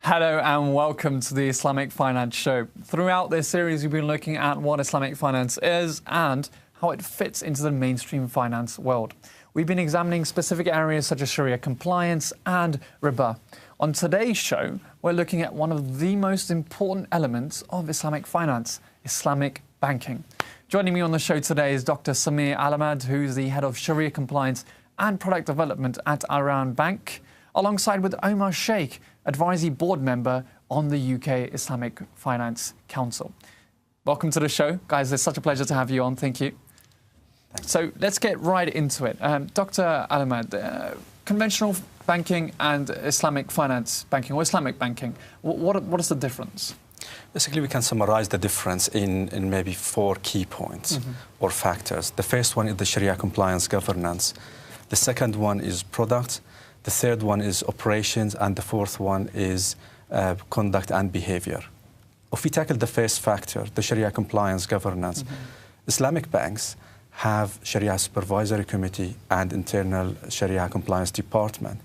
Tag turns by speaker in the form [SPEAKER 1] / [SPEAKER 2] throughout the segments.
[SPEAKER 1] Hello and welcome to the Islamic Finance Show. Throughout this series, we've been looking at what Islamic finance is and how it fits into the mainstream finance world. We've been examining specific areas such as Sharia compliance and riba. On today's show, we're looking at one of the most important elements of Islamic finance, Islamic banking. Joining me on the show today is Dr. Samir Al-Ahmad, who's the head of Sharia compliance and product development at Iran Bank, alongside with Omar Shaikh, Advisory Board Member on the UK Islamic Finance Council. Welcome to the show. Guys, it's such a pleasure to have you on. Thank you. So let's get right into it. Dr. Al-Ahmad, conventional banking and Islamic finance banking, or Islamic banking, what is the difference?
[SPEAKER 2] Basically, we can summarize the difference in maybe 4 key points or factors. The first one is the Sharia compliance governance. The second one is product. The third one is operations, and the fourth one is conduct and behavior. If we tackle the first factor, the Sharia compliance governance, Islamic banks have Sharia Supervisory Committee and internal Sharia compliance department.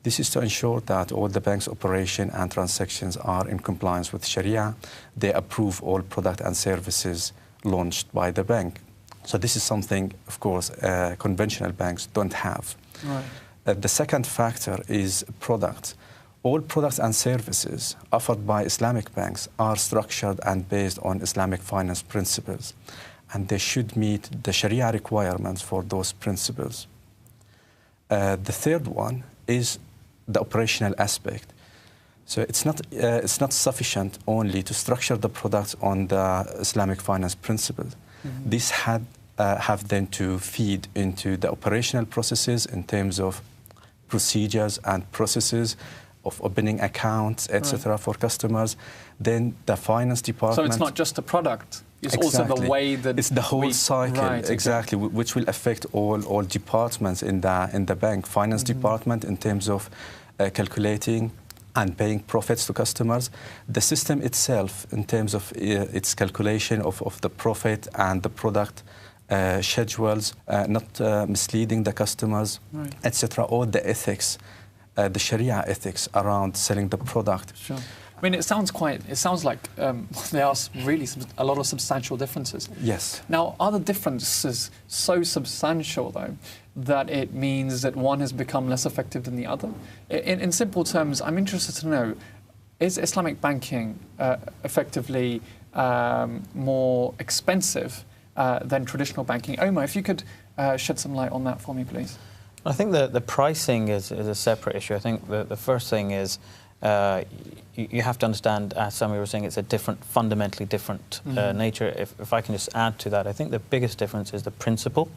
[SPEAKER 2] This is to ensure that all the bank's operation and transactions are in compliance with Sharia. They approve all product and services launched by the bank. So this is something, of course, conventional banks don't have.
[SPEAKER 1] Right.
[SPEAKER 2] The second factor is product. All products and services offered by Islamic banks are structured and based on Islamic finance principles, and they should meet the Sharia requirements for those principles. The third one is the operational aspect. So it's not sufficient only to structure the products on the Islamic finance principles. These have then to feed into the operational processes in terms of procedures and processes of opening accounts, etc., for customers. Then the finance department.
[SPEAKER 1] So it's not just the product; it's also the way that
[SPEAKER 2] it's the whole cycle,
[SPEAKER 1] right,
[SPEAKER 2] exactly, which will affect all departments in the bank. Finance department in terms of calculating and paying profits to customers. The system itself in terms of its calculation of the profit and the product schedules, not misleading the customers,
[SPEAKER 1] right,
[SPEAKER 2] etc. All the ethics, the Sharia ethics around selling the product.
[SPEAKER 1] Sure. I mean, it sounds like there are really a lot of substantial differences.
[SPEAKER 2] Yes.
[SPEAKER 1] Now, are the differences so substantial, though, that it means that one has become less effective than the other? In simple terms, I'm interested to know, is Islamic banking effectively more expensive than traditional banking? Omar, if you could shed some light on that for me, please.
[SPEAKER 3] I think the pricing is a separate issue. I think the first thing is you have to understand, as Samir was saying, it's a fundamentally different nature. If I can just add to that, I think the biggest difference is the principle.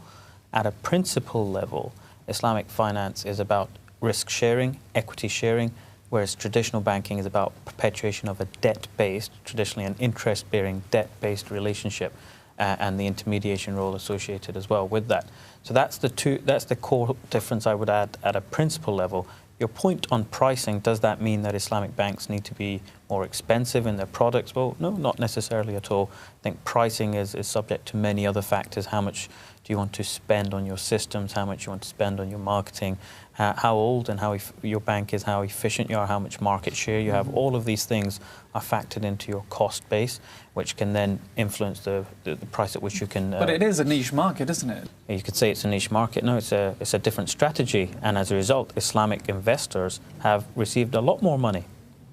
[SPEAKER 3] At a principle level, Islamic finance is about risk sharing, equity sharing, whereas traditional banking is about perpetuation of a debt-based, traditionally an interest-bearing debt-based relationship, and the intermediation role associated as well with that. So that's the core difference I would add at a principle level. Your point on pricing, does that mean that Islamic banks need to be more expensive in their products? Well, no, not necessarily at all. I think pricing is subject to many other factors. How much do you want to spend on your systems? How much you want to spend on your marketing? How old and how your bank is, how efficient you are, how much market share you have. All of these things are factored into your cost base, which can then influence the price at which you can...
[SPEAKER 1] But it is a niche market, isn't it?
[SPEAKER 3] You could say it's a niche market. No, it's a different strategy. And as a result, Islamic investors have received a lot more money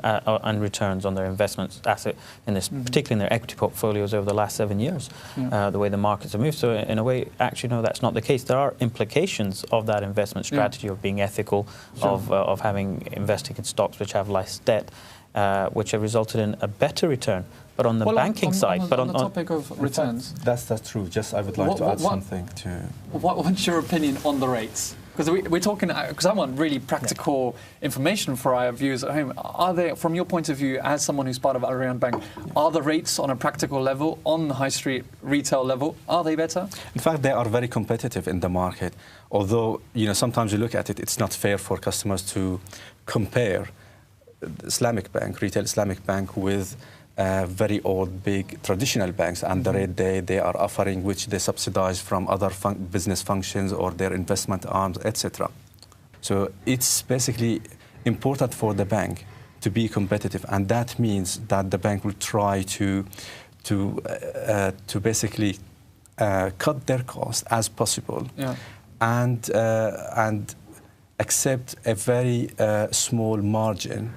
[SPEAKER 3] and returns on their investments, particularly in their equity portfolios over the last 7 years, the way the markets have moved. So in a way, actually, no, that's not the case. There are implications of that investment strategy of being ethical, of having investing in stocks which have less debt, which have resulted in a better return. But on the banking side...
[SPEAKER 1] On the topic of returns...
[SPEAKER 2] That's true. Just I would like to add something to...
[SPEAKER 1] What's your opinion on the rates? Because we're talking, because I want really practical information for our viewers at home. Are they, from your point of view, as someone who's part of Iran Bank, are the rates on a practical level, on the high street retail level, are they better?
[SPEAKER 2] In fact, they are very competitive in the market. Although, sometimes you look at it, it's not fair for customers to compare Islamic bank, retail Islamic bank, with very old, big traditional banks and the rate they are offering, which they subsidize from other business functions or their investment arms, etc. So it's basically important for the bank to be competitive, and that means that the bank will try to basically cut their costs as possible, and accept a very small margin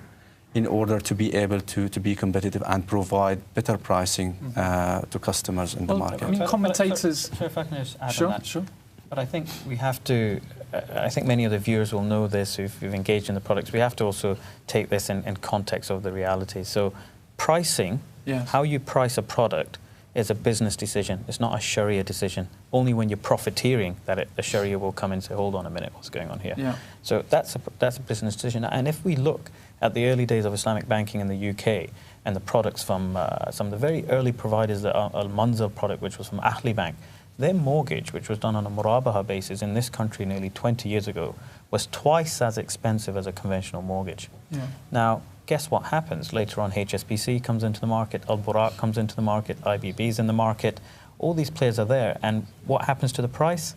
[SPEAKER 2] in order to be able to be competitive and provide better pricing to customers in the market.
[SPEAKER 1] I mean, commentators...
[SPEAKER 3] So if I can just add
[SPEAKER 1] Sure,
[SPEAKER 3] on that.
[SPEAKER 1] sure.
[SPEAKER 3] But I think we have to, I think many of the viewers will know this who've engaged in the products. We have to also take this in context of the reality. So pricing, how you price a product, is a business decision. It's not a Sharia decision. Only when you're profiteering that the Sharia will come in and say, hold on a minute, what's going on here? Yeah. So that's a business decision. And if we look at the early days of Islamic banking in the UK and the products from some of the very early providers, the Al-Manzil product, which was from Ahli Bank, their mortgage, which was done on a murabaha basis in this country nearly 20 years ago, was twice as expensive as a conventional mortgage. Now, guess what happens? Later on, HSBC comes into the market, Al-Buraq comes into the market, IBB's in the market. All these players are there. And what happens to the price?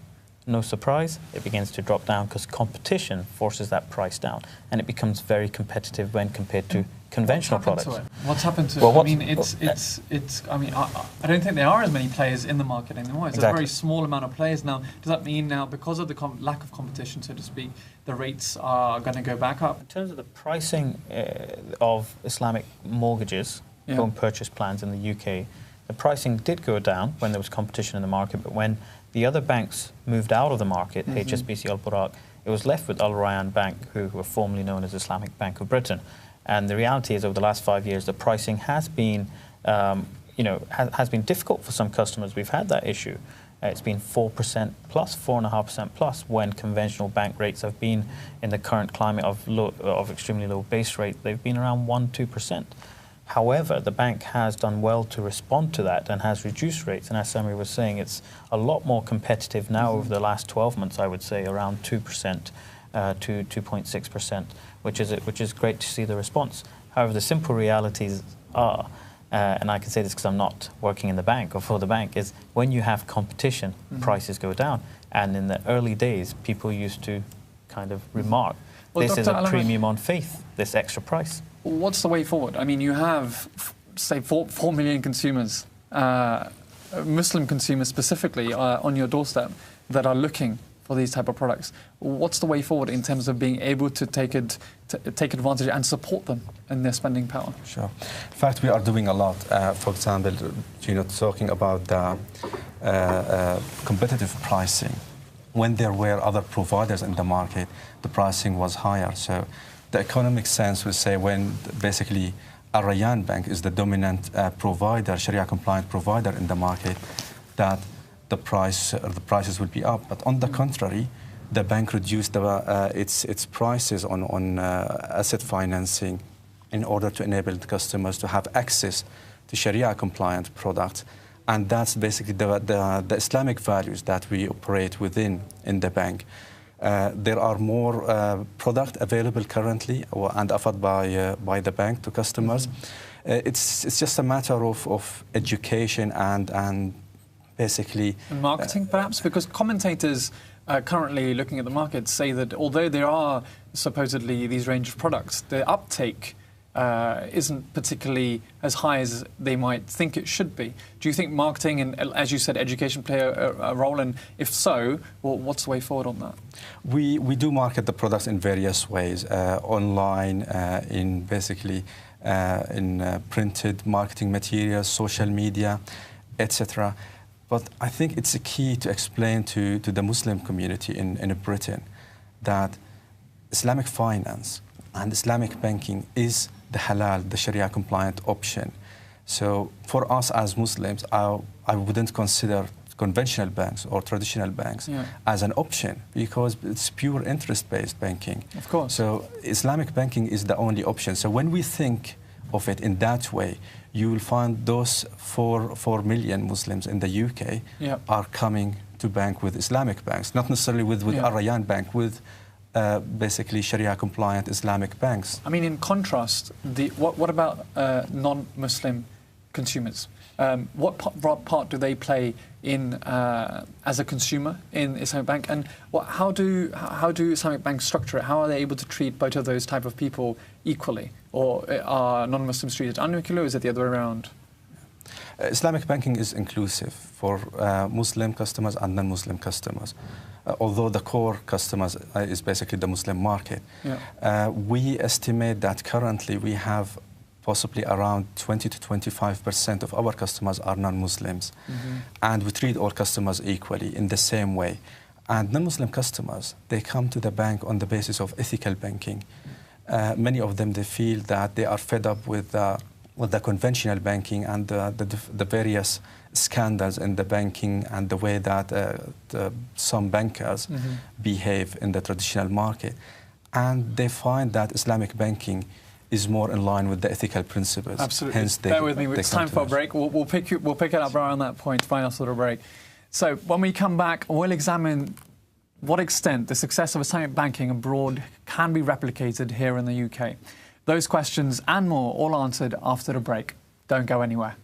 [SPEAKER 3] No surprise, it begins to drop down because competition forces that price down. And it becomes very competitive when compared to conventional products.
[SPEAKER 1] What's happened to it? Well, I mean, I mean, I don't think there are as many players in the market anymore. It's a very small amount of players now. Does that mean now, because of the lack of competition, so to speak, the rates are going to go back up?
[SPEAKER 3] In terms of the pricing of Islamic mortgages, home purchase plans in the UK, the pricing did go down when there was competition in the market, but when the other banks moved out of the market, HSBC, Al-Buraq, it was left with Al Rayyan Bank, who were formerly known as Islamic Bank of Britain. And the reality is, over the last 5 years, the pricing has been, has been difficult for some customers. We've had that issue. It's been 4% plus, 4.5% plus, when conventional bank rates have been, in the current climate of extremely low base rate, they've been around 1-2%. However, the bank has done well to respond to that and has reduced rates. And as Samir was saying, it's a lot more competitive now over the last 12 months, I would say, around 2% to 2.6%, which is great to see the response. However, the simple realities are, and I can say this because I'm not working in the bank or for the bank, is when you have competition, prices go down. And in the early days, people used to kind of remark, this is a premium on faith, this extra price.
[SPEAKER 1] What's the way forward? I mean, you have, say, 4 million consumers, Muslim consumers specifically, on your doorstep that are looking for these type of products. What's the way forward in terms of being able to take advantage and support them in their spending power?
[SPEAKER 2] Sure. In fact, we are doing a lot. For example, talking about the competitive pricing. When there were other providers in the market, the pricing was higher. So the economic sense would say when basically Al Rayyan Bank is the dominant provider, Sharia-compliant provider in the market, that the prices would be up. But on the contrary, the bank reduced its prices on asset financing in order to enable the customers to have access to Sharia-compliant products. And that's basically the Islamic values that we operate within in the bank. There are more product available currently and offered by the bank to customers. It's just a matter of education and basically...
[SPEAKER 1] And marketing, perhaps? Because commentators currently looking at the market say that although there are supposedly these range of products, the uptake isn't particularly as high as they might think it should be. Do you think marketing and, as you said, education play a role? And if so, well, what's the way forward on that?
[SPEAKER 2] We do market the products in various ways, online, in basically in printed marketing materials, social media, etc. But I think it's a key to explain to the Muslim community in Britain that Islamic finance and Islamic banking is the halal, the Sharia-compliant option. So for us as Muslims, I wouldn't consider conventional banks or traditional banks as an option because it's pure interest-based banking.
[SPEAKER 1] Of course.
[SPEAKER 2] So Islamic banking is the only option. So when we think of it in that way, you will find those 4 million Muslims in the UK are coming to bank with Islamic banks, not necessarily with Al Rayyan Bank, with basically Sharia-compliant Islamic banks.
[SPEAKER 1] I mean, in contrast, what about non-Muslim consumers. What part do they play in as a consumer in Islamic Bank, and how do Islamic banks structure it? How are they able to treat both of those type of people equally, or are non-Muslims treated unequally, or is it the other way around?
[SPEAKER 2] Islamic banking is inclusive for Muslim customers and non-Muslim customers. Although the core customers is basically the Muslim market. Yeah. We estimate that currently we have possibly around 20 to 25% of our customers are non-Muslims. Mm-hmm. And we treat all customers equally in the same way. And non-Muslim customers, they come to the bank on the basis of ethical banking. Many of them, they feel that they are fed up with the conventional banking and the various scandals in the banking and the way that some bankers mm-hmm. behave in the traditional market. And they find that Islamic banking is more in line with the ethical principles.
[SPEAKER 1] Absolutely.
[SPEAKER 2] Hence
[SPEAKER 1] Bear with me. It's time for a break. We'll pick it up around that point, final sort of break. So when we come back, we'll examine what extent the success of Islamic banking abroad can be replicated here in the UK. Those questions and more all answered after the break. Don't go anywhere.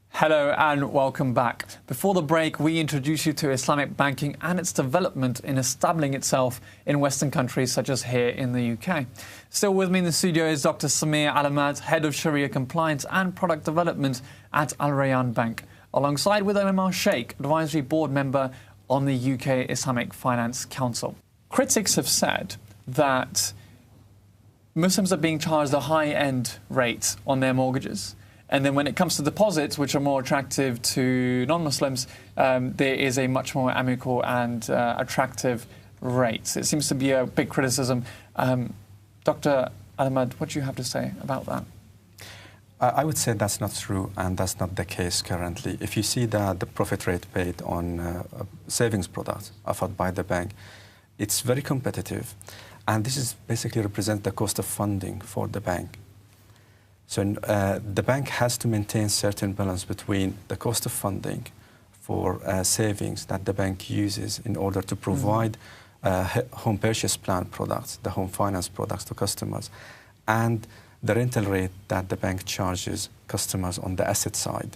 [SPEAKER 1] Hello and welcome back. Before the break, we introduced you to Islamic banking and its development in establishing itself in Western countries such as here in the UK. Still with me in the studio is Dr. Samir Al-Ahmad, Head of Sharia Compliance and Product Development at Al Rayyan Bank, alongside with Omar Shaikh, Advisory Board Member on the UK Islamic Finance Council. Critics have said that Muslims are being charged a high-end rate on their mortgages. And then when it comes to deposits, which are more attractive to non-Muslims, there is a much more amicable and attractive rate. It seems to be a big criticism. Dr. Al-Ahmad, what do you have to say about that?
[SPEAKER 2] I would say that's not true, and that's not the case currently. If you see the profit rate paid on savings products offered by the bank, it's very competitive. And this is basically represents the cost of funding for the bank. So the bank has to maintain certain balance between the cost of funding for savings that the bank uses in order to provide home purchase plan products, the home finance products to customers, and the rental rate that the bank charges customers on the asset side.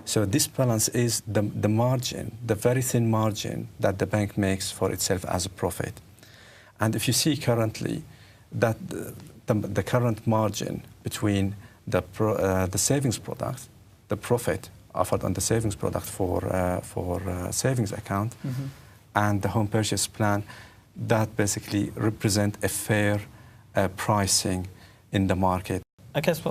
[SPEAKER 2] So this balance is the margin, the very thin margin that the bank makes for itself as a profit. And if you see currently that the current margin between the savings product, the profit offered on the savings product for savings account, mm-hmm. and the home purchase plan, that basically represent a fair pricing in the market.
[SPEAKER 3] I guess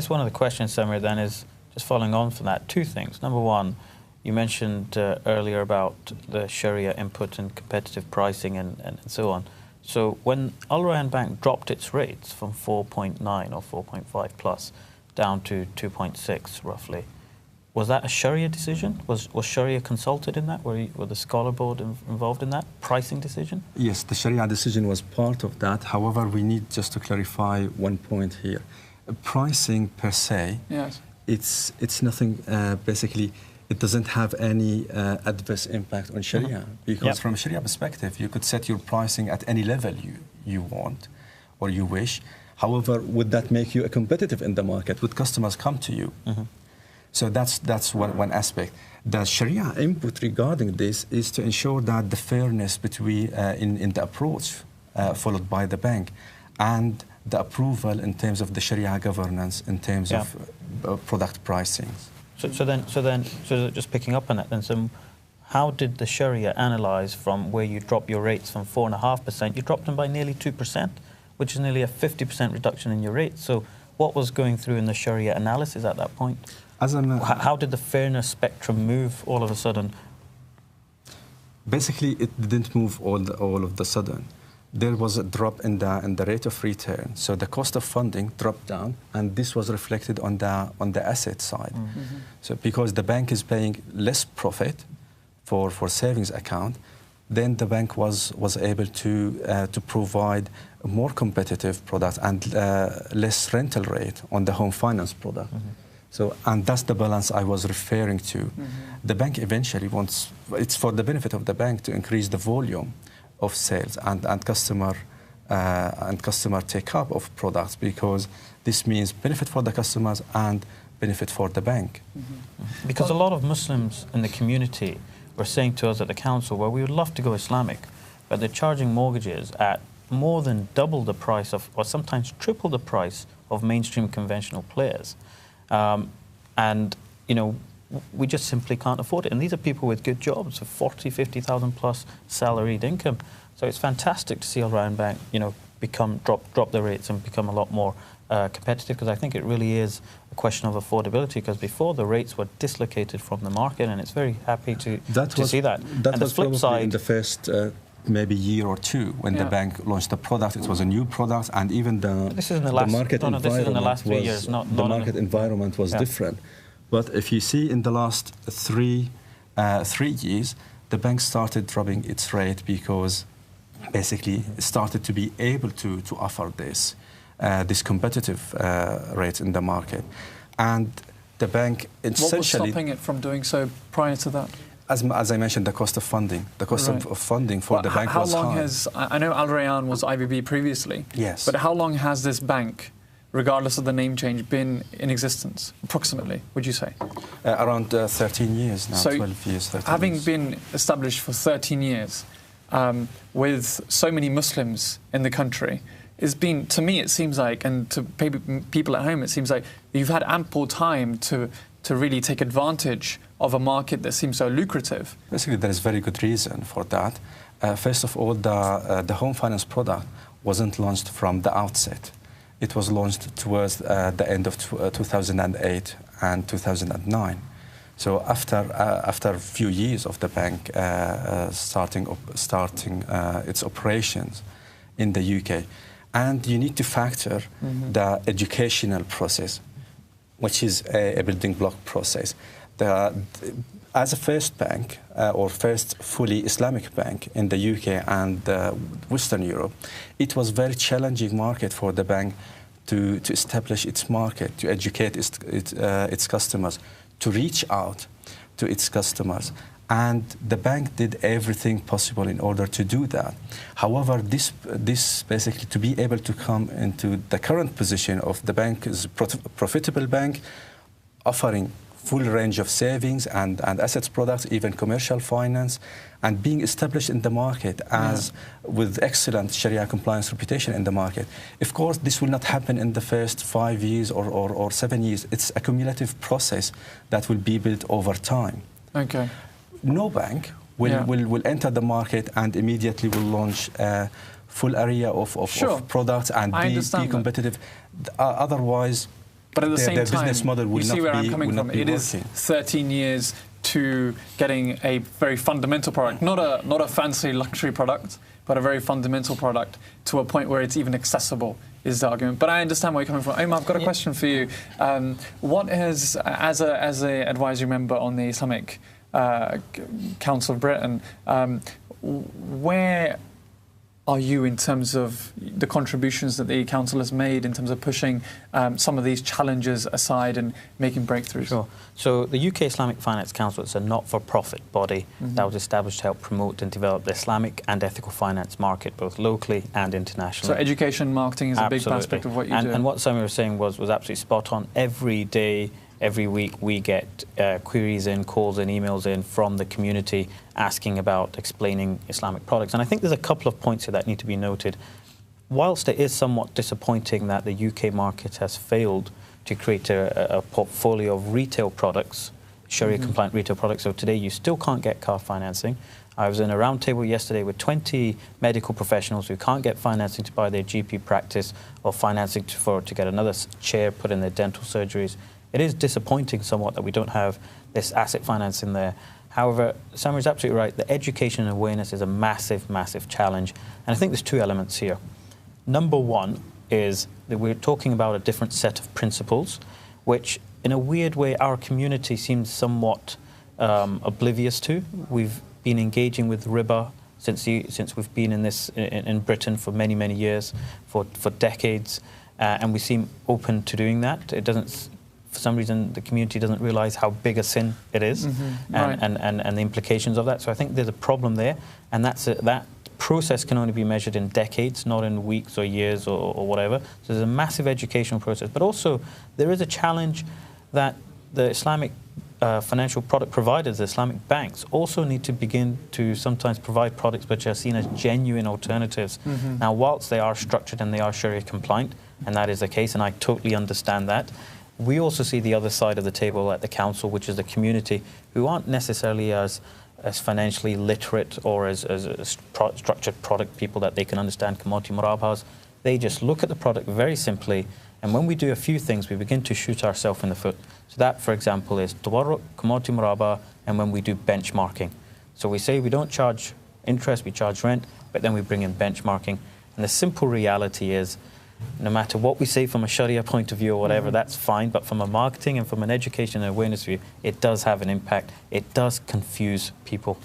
[SPEAKER 3] one of the questions, Samir, then is just following on from that, two things. Number one, you mentioned earlier about the Sharia input and competitive pricing and so on. So when Al Rayyan Bank dropped its rates from 4.9 or 4.5 plus down to 2.6 roughly, was that a Sharia decision? Was Sharia consulted in that? Were the Scholar Board involved in that pricing decision?
[SPEAKER 2] Yes, the Sharia decision was part of that. However, we need just to clarify one point here. Pricing per se, yes. It's nothing, basically, it doesn't have any adverse impact on Sharia, because yep. from a Sharia perspective, you could set your pricing at any level you want or you wish. However, would that make you competitive in the market? Would customers come to you? Mm-hmm. So that's one aspect. The Sharia input regarding this is to ensure that the fairness between in the approach followed by the bank and the approval in terms of the Sharia governance in terms yeah. of product pricing.
[SPEAKER 3] So then, just picking up on that, then, so how did the Sharia analyse from where you drop your rates from 4.5%, you dropped them by nearly 2%, which is nearly a 50% reduction in your rates. So what was going through in the Sharia analysis at that point? How did the fairness spectrum move all of a sudden?
[SPEAKER 2] Basically, it didn't move all of the sudden. There was a drop in the rate of return, so the cost of funding dropped down, and this was reflected on the asset side. Mm-hmm. So because the bank is paying less profit for savings account, then the bank was able to provide a more competitive product and less rental rate on the home finance product. Mm-hmm. So, and that's the balance I was referring to. Mm-hmm. The bank eventually wants, it's for the benefit of the bank to increase the volume of sales and customer take up of products, because this means benefit for the customers and benefit for the bank.
[SPEAKER 3] Mm-hmm. Because a lot of Muslims in the community were saying to us at the council, well, we would love to go Islamic, but they're charging mortgages at more than double the price of, or sometimes triple the price of mainstream conventional players. And, you know, we just simply can't afford it. And these are people with good jobs, of 40, 50,000 plus salaried income. So it's fantastic to see Al Rayyan Bank, you know, drop the rates and become a lot more competitive, because I think it really is a question of affordability, because before the rates were dislocated from the market, and it's very happy to see that.
[SPEAKER 2] That
[SPEAKER 3] and
[SPEAKER 2] was
[SPEAKER 3] the flip
[SPEAKER 2] probably
[SPEAKER 3] side,
[SPEAKER 2] in the first maybe year or two when the bank launched the product. It was a new product, and even the market environment was different. But if you see in the last three years, the bank started dropping its rate, because basically started to be able to offer this competitive rate in the market. And the bank essentially...
[SPEAKER 1] What was stopping it from doing so prior to that?
[SPEAKER 2] As I mentioned, the cost of funding. The cost of funding for the bank was high.
[SPEAKER 1] How long has... I know Al Rayyan was IBB previously.
[SPEAKER 2] Yes.
[SPEAKER 1] But how long has this bank, regardless of the name change, been in existence, approximately, would you say?
[SPEAKER 2] Around 13 years now,
[SPEAKER 1] so
[SPEAKER 2] 12 years, 13
[SPEAKER 1] having
[SPEAKER 2] years.
[SPEAKER 1] been established for 13 years, with so many Muslims in the country, to me it seems like, and to people at home, it seems like you've had ample time to really take advantage of a market that seems so lucrative.
[SPEAKER 2] Basically, there is very good reason for that. First of all, the home finance product wasn't launched from the outset. It was launched towards the end of 2008 and 2009. So after a few years of the bank starting its operations in the UK, and you need to factor the educational process, which is a building block process. As a first bank, or first fully Islamic bank in the UK and Western Europe, it was a very challenging market for the bank to establish its market, to educate its customers, to reach out to its customers. And the bank did everything possible in order to do that. However, this basically, to be able to come into the current position of the bank as a profitable bank, offering full range of savings and assets products, even commercial finance, and being established in the market as with excellent Sharia compliance reputation in the market. Of course, this will not happen in the first 5 years or 7 years. It's a cumulative process that will be built over time.
[SPEAKER 1] Okay.
[SPEAKER 2] No bank will enter the market and immediately will launch a full area of products and be competitive. Otherwise,
[SPEAKER 1] but at the same time,
[SPEAKER 2] business model will
[SPEAKER 1] you see where I'm coming from. It is 13 years to getting a very fundamental product, not a fancy luxury product, but a very fundamental product to a point where it's even accessible, is the argument. But I understand where you're coming from. Omar, I've got a question for you. What is, as an advisory member on the Islamic Council of Britain, where are you in terms of the contributions that the Council has made in terms of pushing some of these challenges aside and making breakthroughs?
[SPEAKER 3] Sure. So the UK Islamic Finance Council is a not-for-profit body that was established to help promote and develop the Islamic and ethical finance market, both locally and internationally.
[SPEAKER 1] So education, marketing is a big aspect of what you do.
[SPEAKER 3] And what Samir was saying was absolutely spot on. Every day, every week, we get queries in, calls in, emails in from the community asking about explaining Islamic products. And I think there's a couple of points here that need to be noted. Whilst it is somewhat disappointing that the UK market has failed to create a portfolio of retail products, Sharia-compliant retail products, so today you still can't get car financing. I was in a roundtable yesterday with 20 medical professionals who can't get financing to buy their GP practice or financing to get another chair put in their dental surgeries. It is disappointing somewhat that we don't have this asset finance in there. However, Samir is absolutely right. The education and awareness is a massive, massive challenge. And I think there's two elements here. Number one is that we're talking about a different set of principles, which in a weird way our community seems somewhat oblivious to. We've been engaging with riba since we've been in Britain for many, many years, for decades, and we seem open to doing that. It doesn't... For some reason, the community doesn't realise how big a sin it is, and the implications of that. So I think there's a problem there, and that process can only be measured in decades, not in weeks or years or whatever. So there's a massive educational process. But also, there is a challenge that the Islamic financial product providers, the Islamic banks, also need to begin to sometimes provide products which are seen as genuine alternatives. Now, whilst they are structured and they are Sharia compliant, and that is the case, and I totally understand that, we also see the other side of the table at the council, which is the community, who aren't necessarily as financially literate or as structured product people that they can understand commodity murabahas. They just look at the product very simply, and when we do a few things, we begin to shoot ourselves in the foot. So that, for example, is tawarruq, commodity murabah, and when we do benchmarking. So we say we don't charge interest, we charge rent, but then we bring in benchmarking. And the simple reality is, no matter what we say from a Sharia point of view or whatever, that's fine, but from a marketing and from an education and awareness view, it does have an impact. It does confuse people.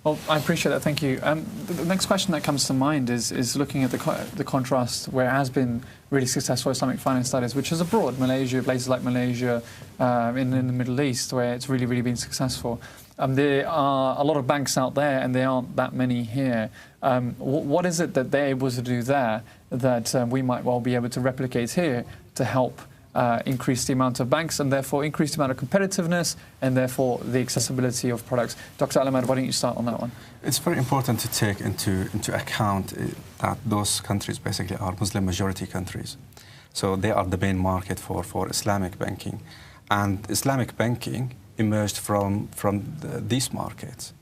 [SPEAKER 1] Well, I appreciate that, thank you. The next question that comes to mind is looking at the contrast where it has been really successful Islamic finance studies, which is abroad, Malaysia, places like Malaysia, in the Middle East, where it's really, really been successful. There are a lot of banks out there, and there aren't that many here. What is it that they're able to do there that we might well be able to replicate here to help increase the amount of banks and therefore increase the amount of competitiveness and therefore the accessibility of products? Dr. Al-Ahmad, why don't you start on that one?
[SPEAKER 2] It's very important to take into account that those countries basically are Muslim majority countries. So they are the main market for Islamic banking. And Islamic banking emerged from these markets,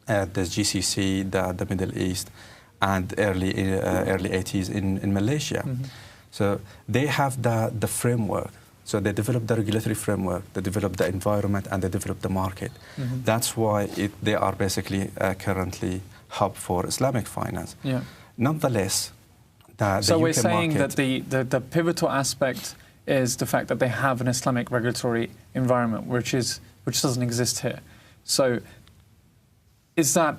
[SPEAKER 2] the GCC, the Middle East, and early 80s in Malaysia. So they have the framework. So they developed the regulatory framework, they developed the environment, and they developed the market. That's why they are basically currently hub for Islamic finance. Nonetheless,
[SPEAKER 1] so we're saying
[SPEAKER 2] market,
[SPEAKER 1] that the pivotal aspect is the fact that they have an Islamic regulatory environment, which doesn't exist here. So is that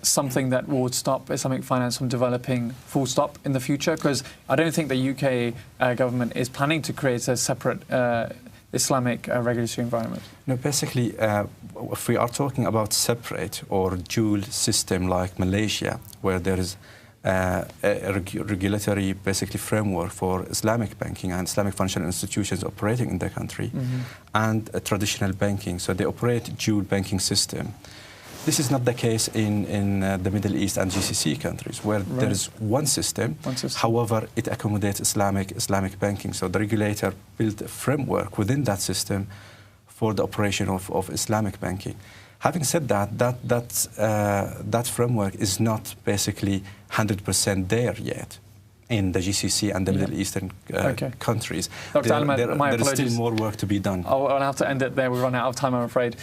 [SPEAKER 1] something that would stop Islamic finance from developing full stop in the future? Because I don't think the UK government is planning to create a separate Islamic regulatory environment.
[SPEAKER 2] No, basically, if we are talking about separate or dual system like Malaysia, where there is a regulatory basically framework for Islamic banking and Islamic financial institutions operating in the country, and a traditional banking, so they operate dual banking system. This is not the case in the Middle East and GCC countries, where there is one system. However, it accommodates Islamic banking. So the regulator built a framework within that system for the operation of Islamic banking. Having said that, that framework is not basically 100% there yet in the GCC and the Middle Eastern countries.
[SPEAKER 1] Dr. Al-Ahmad, my apologies.
[SPEAKER 2] There is still more work to be done.
[SPEAKER 1] I'll have to end it there. We've run out of time, I'm afraid.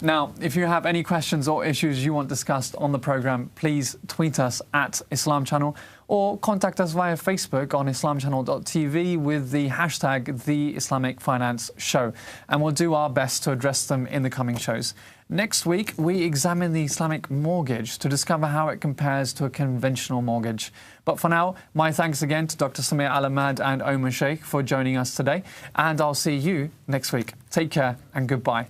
[SPEAKER 1] Now, if you have any questions or issues you want discussed on the programme, please tweet us at Islam Channel or contact us via Facebook on islamchannel.tv with the hashtag The Islamic Finance Show, and we'll do our best to address them in the coming shows. Next week, we examine the Islamic mortgage to discover how it compares to a conventional mortgage. But for now, my thanks again to Dr. Sohail Al-Ahmad and Omar Shaikh for joining us today, and I'll see you next week. Take care and goodbye.